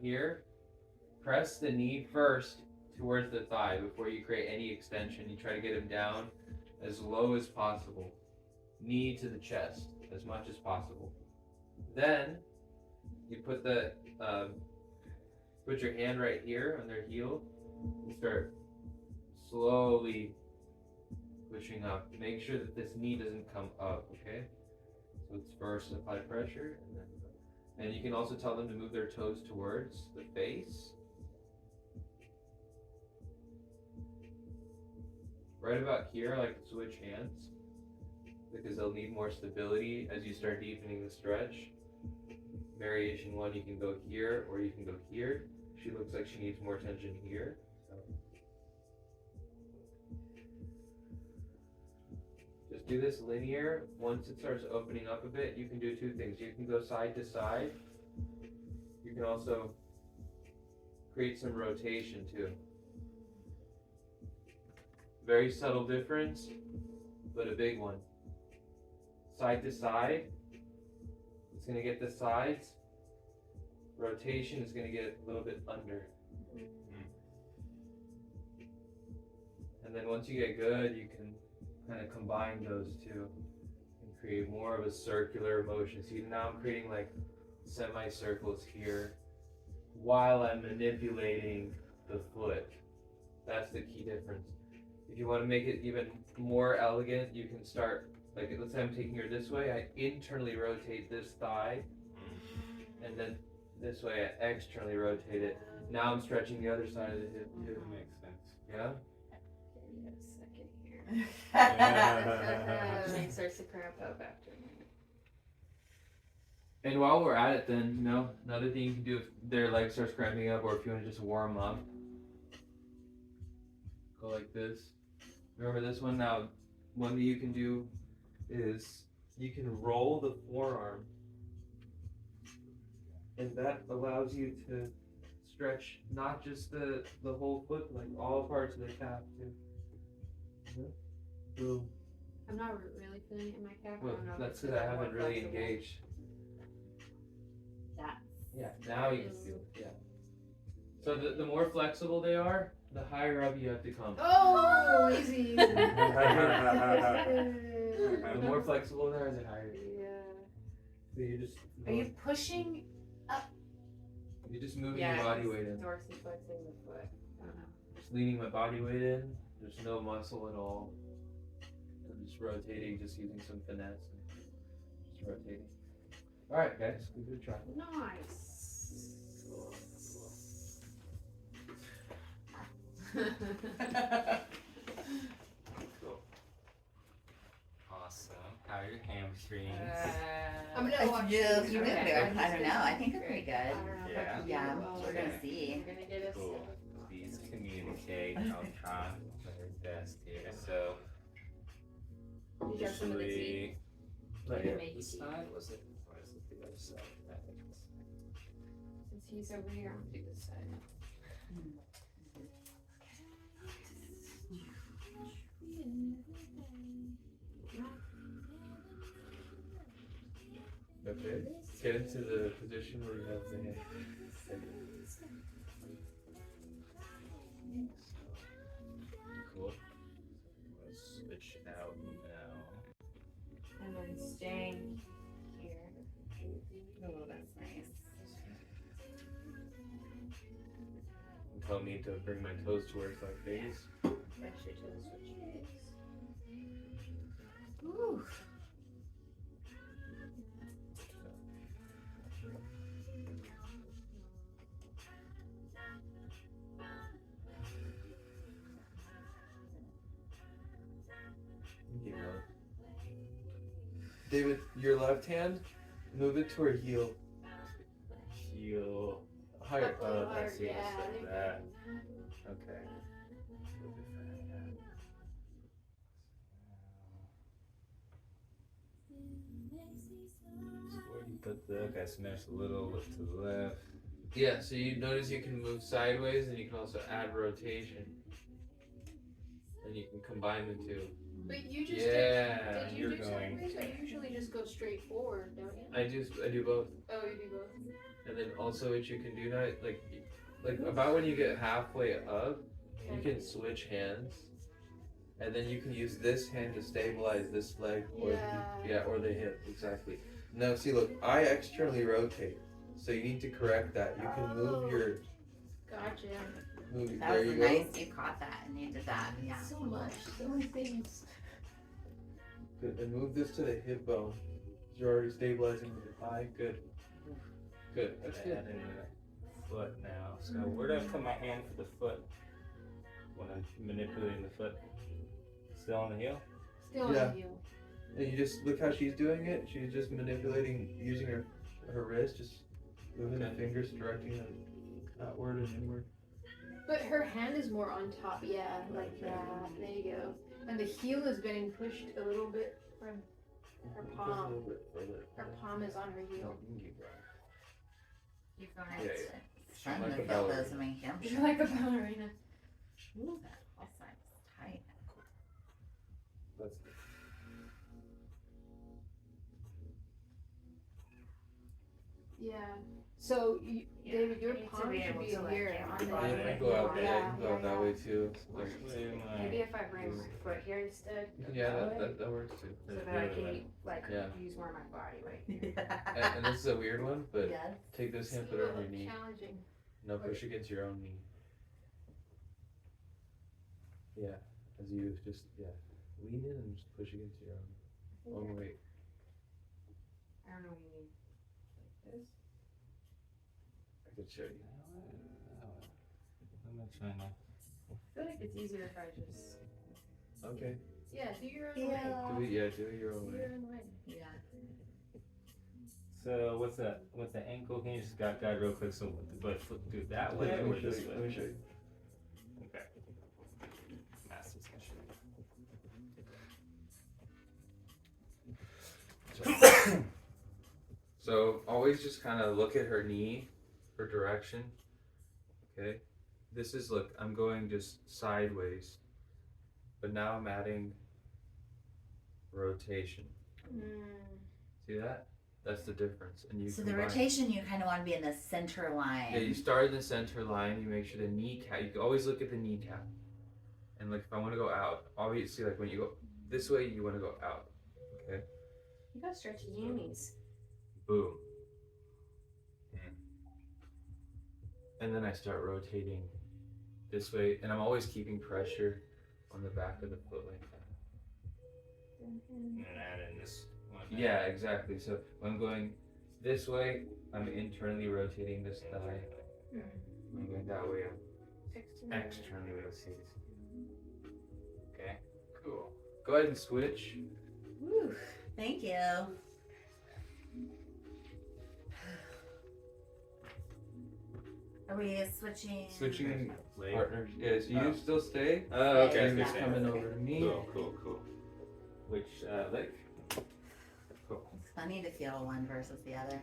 Here, press the knee first towards the thigh before you create any extension. You try to get him down as low as possible. Knee to the chest as much as possible. Then you put put your hand right here on their heel and start slowly pushing up. Make sure that this knee doesn't come up, okay? So it's first apply pressure, and you can also tell them to move their toes towards the face. Right about here, I like to switch hands because they'll need more stability as you start deepening the stretch. Variation 1, you can go here or you can go here. She looks like she needs more tension here. Just do this linear. Once it starts opening up a bit, you can do two things. You can go side to side. You can also create some rotation too. Very subtle difference, but a big one. Side to side, it's going to get the sides. Rotation is going to get a little bit under. And then once you get good, you can kind of combine those two and create more of a circular motion. See, now I'm creating like semicircles here while I'm manipulating the foot. That's the key difference. If you want to make it even more elegant, you can start, like let's say I'm taking her this way, I internally rotate this thigh, and then this way I externally rotate it. Now I'm stretching the other side of the hip too. That makes sense. Yeah? Give me a second here. And he starts to cramp up after. And while we're at it then, you know, another thing you can do if their leg starts cramping up or if you want to just warm up, go like this. Remember this one? Now, one that you can do is you can roll the forearm, and that allows you to stretch not just the whole foot, like all parts of the calf too. Boom. I'm not really feeling it in my calf. Well, I don't know if that's it's because I more haven't really flexible. engaged. That's Yeah, now you can feel it. Yeah. So the more flexible they are, the higher up you have to come. Oh, easy. The more flexible they are, the higher. Yeah. So Are you pushing? you're just moving your body weight in. Dorsiflexing the foot. I don't know. Just leaning my body weight in. There's no muscle at all. I'm just rotating, just using some finesse. Just rotating. All right, guys, give it a try. Nice. Awesome. How are your hamstrings? I'm gonna watch you these. did Okay. good. I don't know. I think they're pretty I good. don't know if I Yeah. can do Yeah, it well. we're gonna see. I'm gonna get us. Cool. Please communicate. I'll try my best here. So, You got some of the tea. usually, Like like, make this tea. side was it? Or is it the other side? I think it's Since he's over here, I'm gonna do this side. Okay. Get into the position where you have the hand. cool. Let's switch out now. And then staying here. Oh, that's nice. Tell me to bring my toes towards my face. Press your toes towards your face. Ooh. Keep going. David, your left hand, move it toward heel. Heel. Higher. I see. Yeah, Just I like think that. Okay. So where do you put the? Okay, smash a little lift to the left. Yeah, so you notice you can move sideways and you can also add rotation. And you can combine the two. But you just Yeah, did you you're do going sideways? I usually just go straight forward, don't you? I do both. Oh, you do both. And then also what you can do now, like about when you get halfway up, you can switch hands. And then you can use this hand to stabilize this leg or or the hip, exactly. Now see, look, I externally rotate. So you need to correct that. You can move your Gotcha. That there was you go. nice. You caught that and you did that. Yeah. So much, so many things. Good. And move this to the hip bone. You're already stabilizing the thigh. Good. Good. That's good. Add in the foot now. So where do I put my hand for the foot when I'm manipulating the foot? Still on the heel? Still Yeah. on you. And you just look how she's doing it. She's just manipulating, using her wrist, just moving the fingers, directing them outward and inward. But her hand is more on top, yeah, like that. There you go. And the heel is getting pushed a little bit from her Just a palm. little bit further. Her palm is on her No, heel. you can keep going. You're going Yeah, to trying Like to a feel ballerina. those in my hamstring. You're like a ballerina. Ooh, that all sides tight. That's good. Yeah. So, David, your you need to palm be should able be to, like, here get on my the body Yeah, you can go out there. You can go out that way too. Like, Actually, Maybe if I bring my foot here instead, yeah, that works too. so that I can like Yeah. use more of my body right here. And this is a weird one, but Yes. take this hand, It's put a it on your little knee. challenging. No, push against your own knee. Yeah, as you just lean in and just push against your own weight. I don't know what you mean. Like this? I could show you. I'm not trying to. I feel like it's easier if I just. Okay. Yeah, do your own way. Do it your own Do way. your own way. Yeah. So what's that? What's the ankle? Can you just guide real quick? So but foot do it that way Let or me show this you. way? Let me show you. Okay. Master's gonna show you. So always just kind of look at her knee for direction. Okay. This is, look, I'm going just sideways, but now I'm adding rotation. See that? That's the difference. And you So the combine. rotation, you kind of want to be in the center line. Yeah, you start in the center line. You make sure the kneecap. You can always look at the kneecap. And like if I want to go out, obviously like when you go this way, you want to go out. Okay. You gotta stretch your unis. Boom. And then I start rotating this way, and I'm always keeping pressure on the back of the foot like that. And then add in this one. Yeah, exactly. So when I'm going this way, I'm internally rotating this thigh. When I'm going that way, I'm externally rotating. Okay, cool. Go ahead and switch. Woo, thank you. Are we switching? Switching Leg. partners. Yeah, so you still stay. Oh, okay. And okay, just okay. coming over to me. Cool. Which leg? Cool. It's funny to feel one versus the other.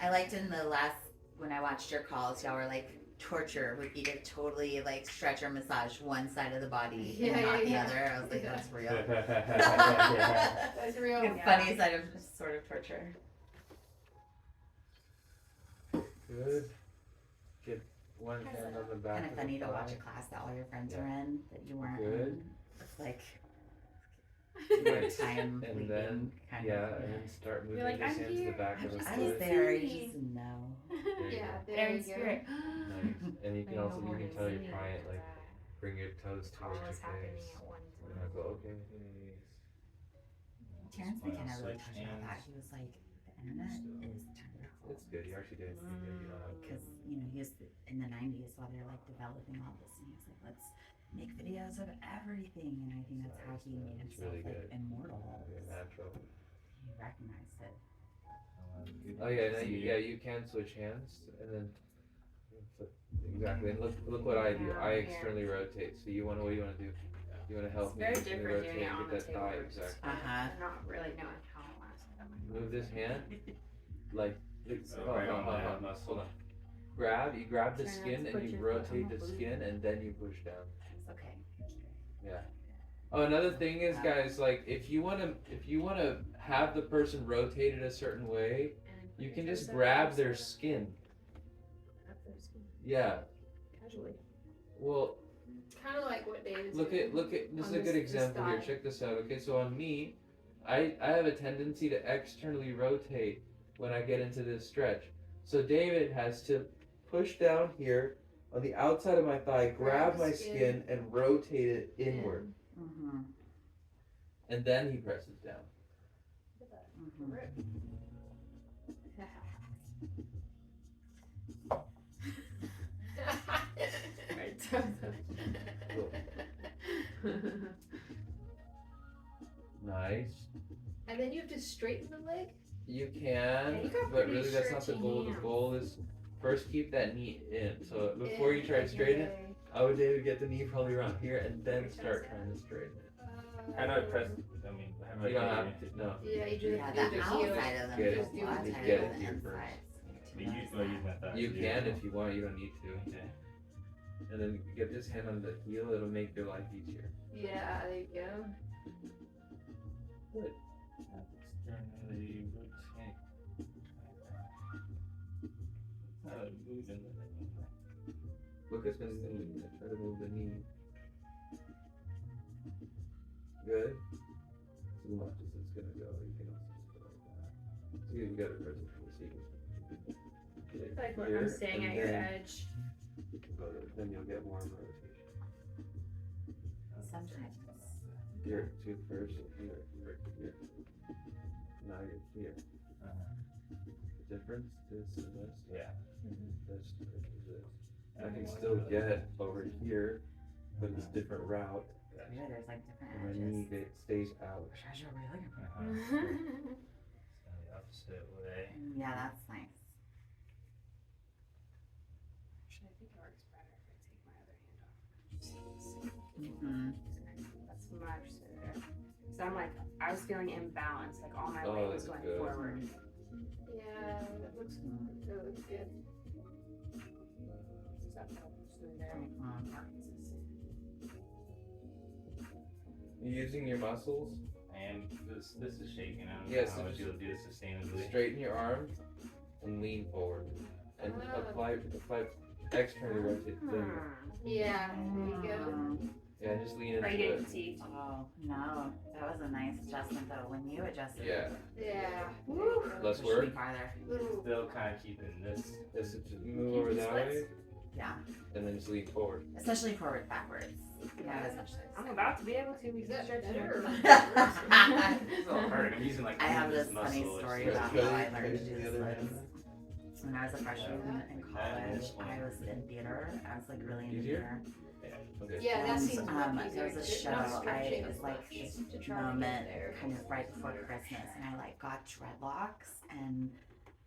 I liked in the last, when I watched your calls, y'all were like, torture would be to totally like stretch or massage one side of the body and not the other. I was like, that's real. That's real. Good, funny side of sort of torture. Good. Get one hand on the back. Kind of of funny the to watch thigh. a class that all your friends are in that you weren't Good. in. It's like Nice. time And leaving then kind yeah, of. and then start moving You're like, this I'm hand to the here. back of the I was foot. there, you just know. There you Yeah, go. there you In go. spirit. Nice. And you can also you can tell your client like that bring your toes all towards your is happening face. at one And I'll time. go okay. Terrence McKenna really touched on that. He was like, the internet is turned off. It's good. You actually did. You did. You know how to- Because, you know, he was in the 90s while they're like developing all this. And he was like, let's make videos of everything. And I think that's how he made It's himself really like good. immortal. Yeah, natural. He recognized it. Oh yeah, you can switch hands and then exactly. And look what I do. I externally rotate. So what do you want to do? You want to help It's me very externally different doing rotate it on and the get that table thigh versus exactly. I'm not really knowing how I want to set up my Move this hand like Right on that hold muscle. on. You grab the Try not skin to and put you your foot on rotate the the boot. skin and then you push down. Okay. Oh, another thing is, guys, like if you wanna have the person rotated a certain way, and you put can your just toes up grab and their set up. skin Yeah. Casually. Well, Kind of like what David's look doing. at this is On a good this example here. thigh. Check this out. Okay, so on me, I have a tendency to externally rotate when I get into this stretch. So David has to push down here on the outside of my thigh, grab my skin, and rotate it inward, Mm-hmm. and then he presses down. Mm-hmm. Nice. And then you have to straighten the leg. You can, Yeah, you got but pretty really that's not the stretchy goal. The hands. goal is first keep that knee in. So before you try to straighten it, Okay. I would David get the knee probably around here and then start trying to straighten it. How do I press? I mean, how do I You don't get have it? to. No. Yeah, you just Yeah, have the to do the heel. outside of them Get is it. a lot Just tighter get than it the here inside. But you use my thigh. You can if you want. You don't need to. Okay. And then get this hand on the heel. It'll make your life easier. Yeah, there you go. Good. Externally rotate. Moving Look, it's been moving. Try to move the knee. Good. So as much as it's gonna go, you can also just go like that. See, we got it present for the sequence. It's like when I'm staying at your edge. Then you'll get more rotation. Sometimes. Here, two first, here, here. Now you're here. The difference, this and this. Yeah. This versus this. I can still get over here, but it's a different route. Yeah, there's like different And my edges. knee stays out. Which I should really The opposite way. Yeah, that's nice. Actually, I think it works better if I take my other hand off. Mm-hmm. That's much sooner. So I'm like, I was feeling imbalanced, like all my Oh, weight was that's going good. forward. Yeah, that looks good. So that felt smoother. Mm-hmm. More consistent. You're using your muscles. And this is shaking. I don't Yes, know how it's much you'll do this sustainably. Straighten your arm and lean forward. And apply externally rotate. Then, Yeah, there you go. yeah, just lean Are you into getting it. fatigued? Oh, no. That was a nice adjustment though. When you adjusted Yeah. Yeah. Woo. Less Pushed me work. farther. Little. Still kind of keeping this. Just move over that way, Yeah. and then just lean forward. Especially forward, backwards. Yeah, I'm about to be able to. We Is can that stretch better? it. It's all hard. I'm using like I have this this muscle. funny It's story just- about Really? how I learned to Can I do use the other hand? splits. When I was a freshman in college, I was in theater. I was like really into Easier? theater. Okay. Yeah, that And, seems much there easier. was a show. Not It stretching was as like much this to try to moment, get there. kind of right before Christmas, and I like got dreadlocks, and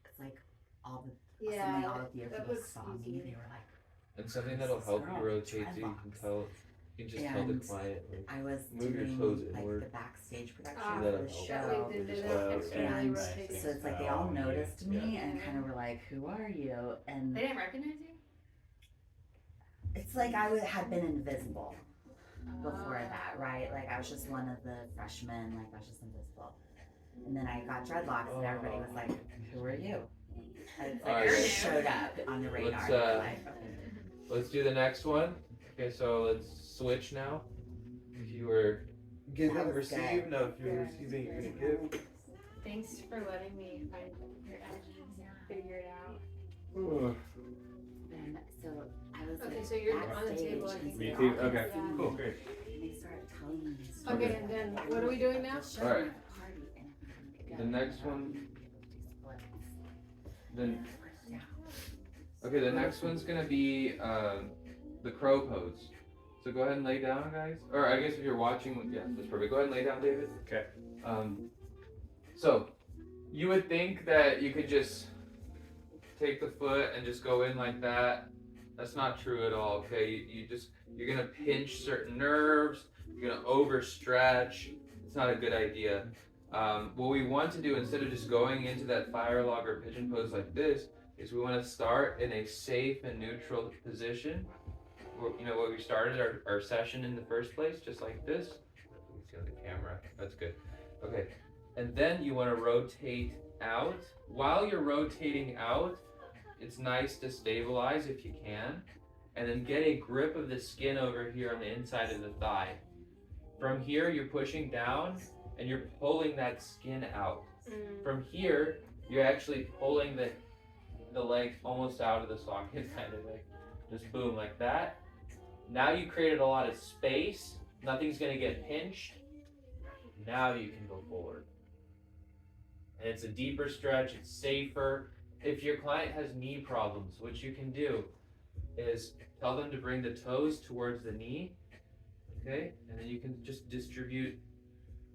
it's like all the suddenly all the theater that people looks saw me. easier. They were like, And something that'll help you Girl, rotate so you can dreadlocks. tell. You can just tell the And client. Like, I was Move your doing toes like inward. the backstage production Ah, for that'll the help. That way show. they Just, don't externally and rotate. So it's like they all noticed me Yeah. and kind of were like, "Who are you?" And They didn't recognize you? it's like I had been invisible before that, right? Like I was just one of the freshmen, like I was just invisible. And then I got dreadlocks, and everybody was like, "Who are you?" And it's like Alright. I showed up on the radar. Let's, They were like, Let's do the next one. Okay, so let's switch now. If you were giving, That was receive. good. No, if you're receiving, you're gonna give. Thanks for letting me find your edges and figure it out. And so I was Okay, like, so you're on the backstage, table, I and think. so Me they too? all Okay, could see cool, me, great. And they started telling me these Okay, stories. and then what are we doing now? The show Alright. at the party, and everyone would The go, next and one- do splits. Then Yeah. okay, the next one's gonna be the crow pose. So go ahead and lay down, guys. Or I guess if you're watching, yeah, that's perfect. Go ahead and lay down, David. Okay. So you would think that you could just take the foot and just go in like that. That's not true at all. Okay, you're gonna pinch certain nerves. You're gonna overstretch. It's not a good idea. What we want to do instead of just going into that fire log or pigeon pose like this is we want to start in a safe and neutral position. You know, where we started our session in the first place, just like this. You can see on the camera. That's good. Okay, and then you want to rotate out. While you're rotating out, it's nice to stabilize if you can. And then get a grip of the skin over here on the inside of the thigh. From here, you're pushing down and you're pulling that skin out. From here, you're actually pulling the leg almost out of the socket, kind of like just boom, like that. Now you created a lot of space. Nothing's gonna get pinched. Now you can go forward. And it's a deeper stretch, it's safer. If your client has knee problems, what you can do is tell them to bring the toes towards the knee, okay? And then you can just distribute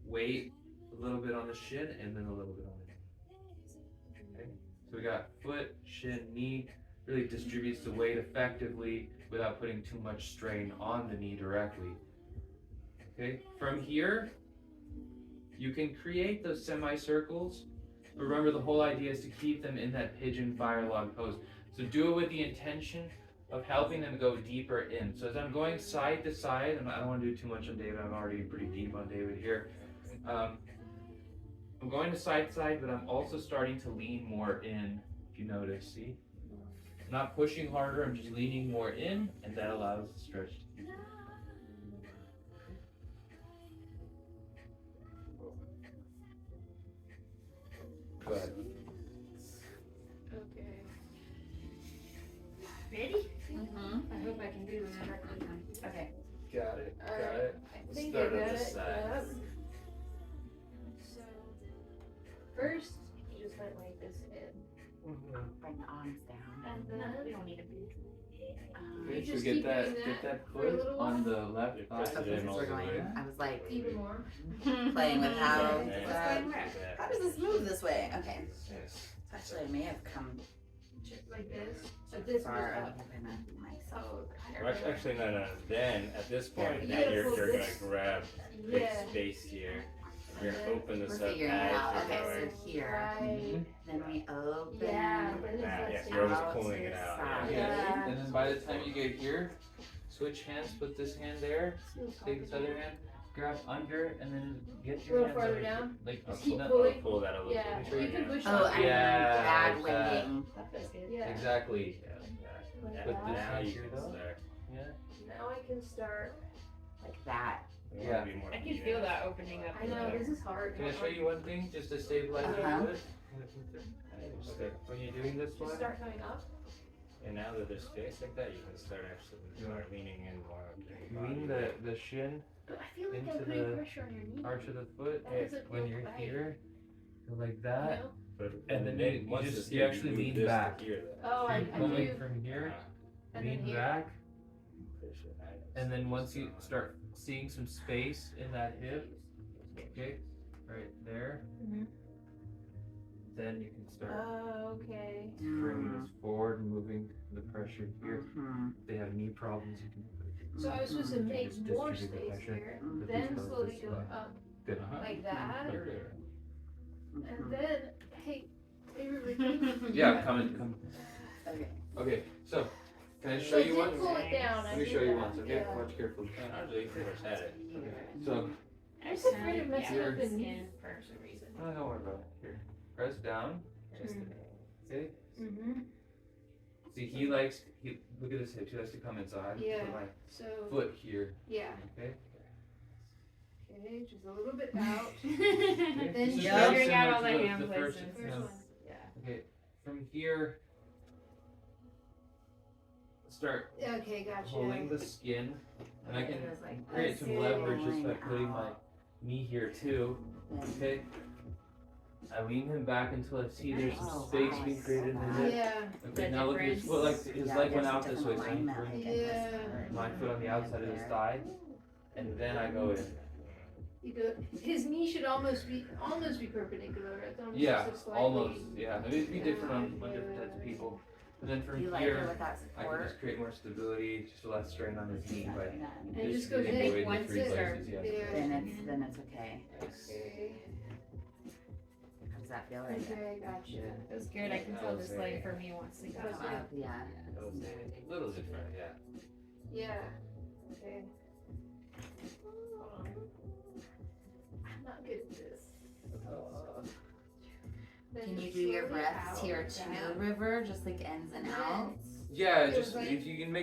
weight a little bit on the shin and then a little bit on the knee. Okay? So we got foot, shin, knee, really distributes the weight effectively without putting too much strain on the knee directly. Okay? From here, you can create those semicircles, but remember the whole idea is to keep them in that pigeon fire log pose. So do it with the intention of helping them go deeper in. So as I'm going side to side, and I don't want to do too much on David, I'm already pretty deep on David here. I'm going to side, but I'm also starting to lean more in, if you notice, see? I'm not pushing harder, I'm just leaning more in, and that allows the stretch to keep going. Go ahead. Okay. Ready? Mm-hmm. I hope I can do this correctly. Okay. Got it. Got Alright. it. I think Start I on got the it. side. Yep. So first, you just like this in, Bring the arms down. and No, then we don't need a beat. You Okay, so just get keep that, doing get that that for a foot little on while. the left thigh. Press it Okay, in since all we're the going, way. I was like even more. playing with how Yeah. does Let's that, go where? how does this move this way? Okay. Yes. Actually, I may have come Just like this. So this far. goes I'm up. gonna do myself. Oh, Well, actually, no. Then at this point, Yeah. now you're Pull gonna this. grab big Yeah. space here. You're gonna open We're this up figuring it as out. you're Okay, going. so here. Right. Then we open. Yeah. Like that. That's Yeah, you're out just to pulling the it out. side. Yeah. Yeah. And then by the time you get here, switch hands, put this hand there, take this other hand, grab under, and then get A your little hands farther over here. down. Like, Just keep no- pulling. Pull that a little Yeah. bit. You can push Oh, it. and Yeah, bad like that. winging. That feels good. Yeah. Exactly. Like Put that. this Now hand you here can though. start. Yeah. Now I can start. Like that. You Yeah. wanna be more I can even. feel that opening up. I know this is hard. Can I show you one thing just to stabilize Uh-huh. your foot? Okay. When you're doing this Just one, start coming up. And now that there's space like that, you can start actually start leaning in more. lean the shin, But I feel like Into I'm putting the pressure on your knee. arch of the foot. That doesn't When feel you're right. here, go like You that. know? But And then you once just- it's you here, actually move lean this to back. here, then. Oh, I Keep going do. from here, And then lean here. back, Push it. and then once you start seeing some space in that hip, okay, right there, Mhm. then you can start Oh, okay. bringing this forward and moving the pressure here. Mm-hmm. If they have knee problems, you can So I was supposed to make Just more distribute the space pressure. here, Put then these toes slowly this go way. up Good. like that, Mm-hmm. and then hey, favorite routine. Yeah, come. Okay. Okay, so can I show So I you did one? pull it down. Let me show you once, okay? Watch carefully. Actually, you can push at it. So, I'm just afraid of messing Here. up the knee. Skin for some reason. oh, don't worry about it. Here, press down. Just Okay. Mm-hmm. See, look at his hips. He likes to come inside. Yeah. Put my So foot here. yeah. Okay. Okay, just a little bit out. Okay. Then This is you're very figuring out similar all to the hand first places. First yeah. one. Yeah. Okay. From here, start Okay, gotcha. pulling the skin, and I can It was like create some Okay. leverage just by Going putting my out. knee here too. Okay. I lean him back until I see there's some Oh, space wow. being created in the hip. Yeah. Okay, The now look at his difference. foot, like his Yeah, leg went there's out a this way, different so I'm alignment bringing in this Yeah. part. my foot on the outside of his thigh, and then I go in. You go. His knee should almost be perpendicular. It's almost Yeah, just slightly. almost, yeah. I mean, it'd be different on different types of people. And then from You like it here, with that I can support? just create more stability, just less strain on his knee, but And it just goes distributing the in weight in once three it starts. places, yeah. Yeah. Then it's okay. Okay. How does that feel right there? Okay, gotcha. It was good. I can tell this leg for me wants to go That's up. good. Up, yeah. That was a little different, yeah. Yeah. Okay. Hold on. I'm not good at this. then Can you just do your slowly breaths out here like too, that. River? Just like ins and Yes. outs? Yeah, Feels just like- if you can make